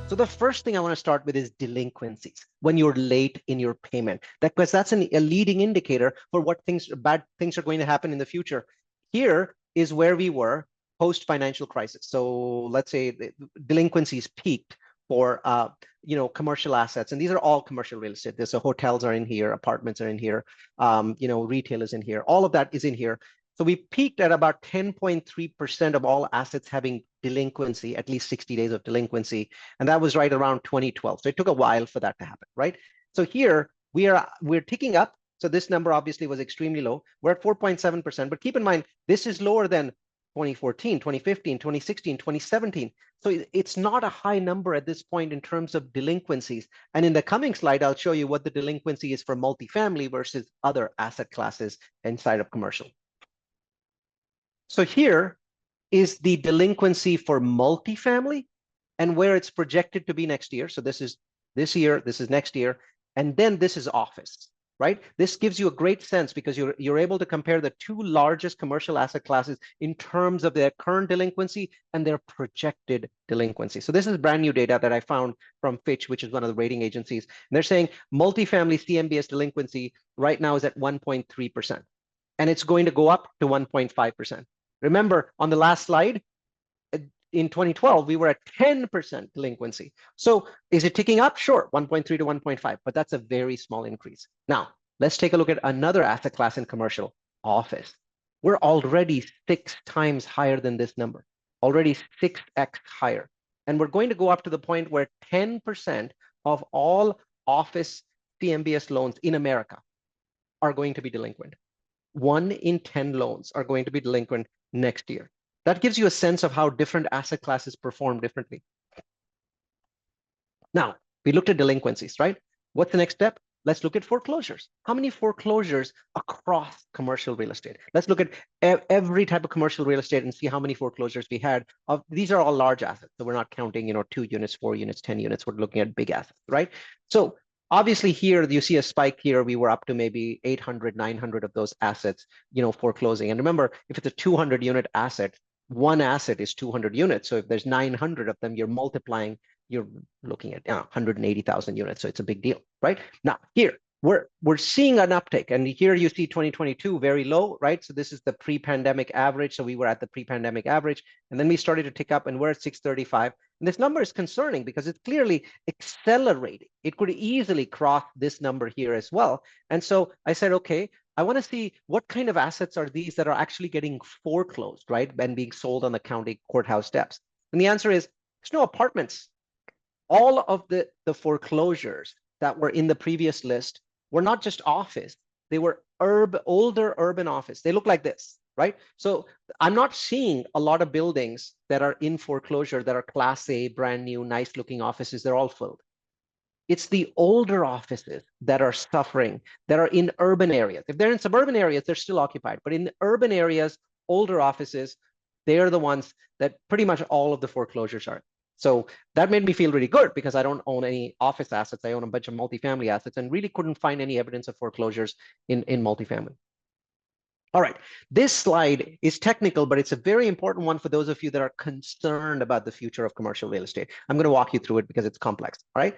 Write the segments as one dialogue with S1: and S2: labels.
S1: So the first thing I want to start with is delinquencies, when you're late in your payment. Because that's a leading indicator for what bad things are going to happen in the future. Here is where we were post-financial crisis. So let's say the delinquencies peaked for commercial assets, and these are all commercial real estate. So hotels are in here, apartments are in here, retail is in here, all of that is in here. So we peaked at about 10.3% of all assets having delinquency, at least 60 days of delinquency, and that was right around 2012. So it took a while for that to happen, right? So here we're ticking up. So this number obviously was extremely low. We're at 4.7%, but keep in mind, this is lower than 2014, 2015, 2016, 2017. So it's not a high number at this point in terms of delinquencies. And in the coming slide, I'll show you what the delinquency is for multifamily versus other asset classes inside of commercial. So here is the delinquency for multifamily and where it's projected to be next year. So this is this year, this is next year, and then this is office, right? This gives you a great sense because you're able to compare the two largest commercial asset classes in terms of their current delinquency and their projected delinquency. So this is brand new data that I found from Fitch, which is one of the rating agencies. And they're saying multifamily CMBS delinquency right now is at 1.3%, and it's going to go up to 1.5%. Remember, on the last slide, in 2012, we were at 10% delinquency. So is it ticking up? Sure, 1.3 to 1.5, but that's a very small increase. Now, let's take a look at another asset class in commercial, office. We're already 6 times higher than this number, already 6x higher. And we're going to go up to the point where 10% of all office CMBS loans in America are going to be delinquent. 1 in 10 loans are going to be delinquent next year. That gives you a sense of how different asset classes perform differently. Now, we looked at delinquencies, right? What's the next step? Let's look at foreclosures. How many foreclosures across commercial real estate? Let's look at every type of commercial real estate and see how many foreclosures we had. These are all large assets. So we're not counting, 2 units, 4 units, 10 units. We're looking at big assets, right? So obviously here, you see a spike here. We were up to maybe 800, 900 of those assets, foreclosing. And remember, if it's a 200 unit asset, one asset is 200 units. So if there's 900 of them, you're multiplying, you're looking at 180,000 units. So it's a big deal, right? Now here, we're seeing an uptick. And here you see 2022 very low, right? So this is the pre-pandemic average. So we were at the pre-pandemic average. And then we started to tick up and we're at 635. And this number is concerning because it's clearly accelerating. It could easily cross this number here as well. And so I said, okay, I want to see what kind of assets are these that are actually getting foreclosed, right? And being sold on the county courthouse steps. And the answer is, there's no apartments. All of the foreclosures that were in the previous list were not just office. They were older urban office. They look like this, right? So I'm not seeing a lot of buildings that are in foreclosure that are Class A, brand new, nice looking offices. They're all filled. It's the older offices that are suffering, that are in urban areas. If they're in suburban areas, they're still occupied. But in the urban areas, older offices, they're the ones that pretty much all of the foreclosures are. So that made me feel really good because I don't own any office assets. I own a bunch of multifamily assets and really couldn't find any evidence of foreclosures in multifamily. All right, this slide is technical, but it's a very important one for those of you that are concerned about the future of commercial real estate. I'm going to walk you through it because it's complex, all right?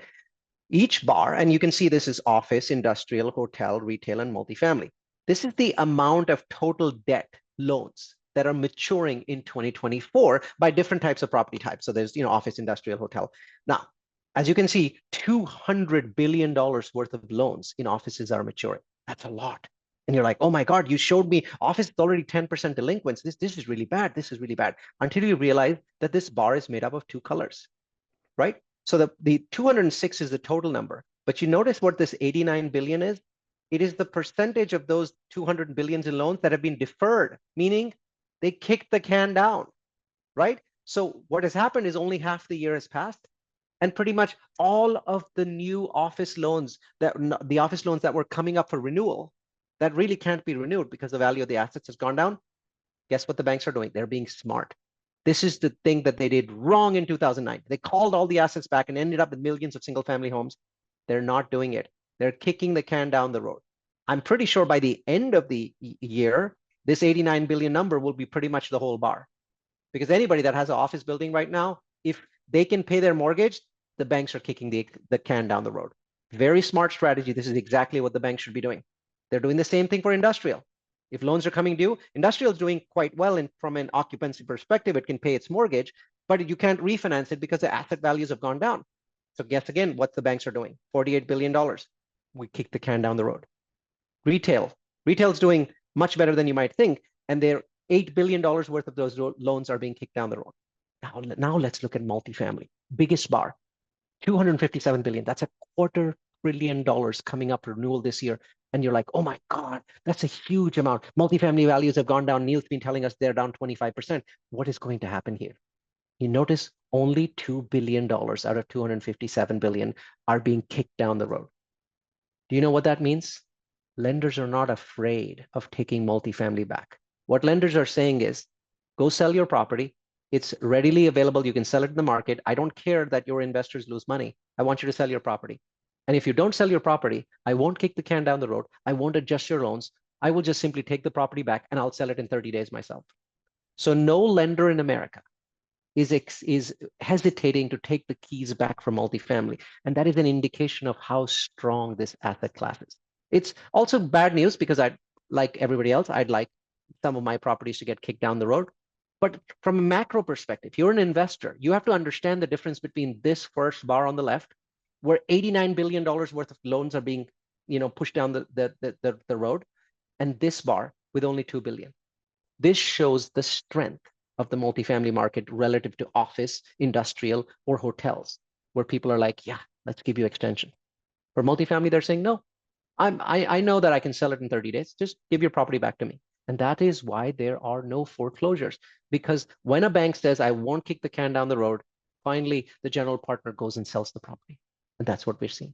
S1: Each bar, and you can see this is office, industrial, hotel, retail, and multifamily. This is the amount of total debt loans that are maturing in 2024 by different types of property types. So there's, office, industrial, hotel. Now, as you can see, $200 billion worth of loans in offices are maturing. That's a lot. And you're like, oh my God, you showed me office is already 10% delinquents. This is really bad. This is really bad. Until you realize that this bar is made up of 2 colors, right? So the 206 is the total number, but you notice what this 89 billion is? It is the percentage of those 200 billions in loans that have been deferred, meaning they kicked the can down, right? So what has happened is only half the year has passed, and pretty much all of the new office loans the office loans that were coming up for renewal that really can't be renewed because the value of the assets has gone down. Guess what the banks are doing? They're being smart. This is the thing that they did wrong in 2009. They called all the assets back and ended up with millions of single family homes. They're not doing it. They're kicking the can down the road. I'm pretty sure by the end of the year, this 89 billion number will be pretty much the whole bar. Because anybody that has an office building right now, if they can pay their mortgage, the banks are kicking the can down the road. Very smart strategy. This is exactly what the banks should be doing. They're doing the same thing for industrial. If loans are coming due, industrial is doing quite well from an occupancy perspective. It can pay its mortgage, but you can't refinance it because the asset values have gone down. So guess again what the banks are doing. $48 billion. We kick the can down the road. Retail is doing much better than you might think, and they're $8 billion worth of those loans are being kicked down the road. Now let's look at multifamily. Biggest bar, $257 billion. That's $250 billion coming up for renewal this year. And you're like, oh my God, that's a huge amount. Multifamily values have gone down. Neal's been telling us they're down 25%. What is going to happen here? You notice only $2 billion out of $257 billion are being kicked down the road. Do you know what that means? Lenders are not afraid of taking multifamily back. What lenders are saying is, go sell your property. It's readily available. You can sell it in the market. I don't care that your investors lose money. I want you to sell your property. And if you don't sell your property, I won't kick the can down the road. I won't adjust your loans. I will just simply take the property back and I'll sell it in 30 days myself. So no lender in America is hesitating to take the keys back from multifamily. And that is an indication of how strong this asset class is. It's also bad news because like everybody else, I'd like some of my properties to get kicked down the road. But from a macro perspective, you're an investor. You have to understand the difference between this first bar on the left, where $89 billion worth of loans are being, pushed down the road, and this bar with only $2 billion. This shows the strength of the multifamily market relative to office, industrial, or hotels, where people are like, yeah, let's give you extension. For multifamily, they're saying, no, I know that I can sell it in 30 days. Just give your property back to me. And that is why there are no foreclosures. Because when a bank says, I won't kick the can down the road, finally, the general partner goes and sells the property. And that's what we're seeing.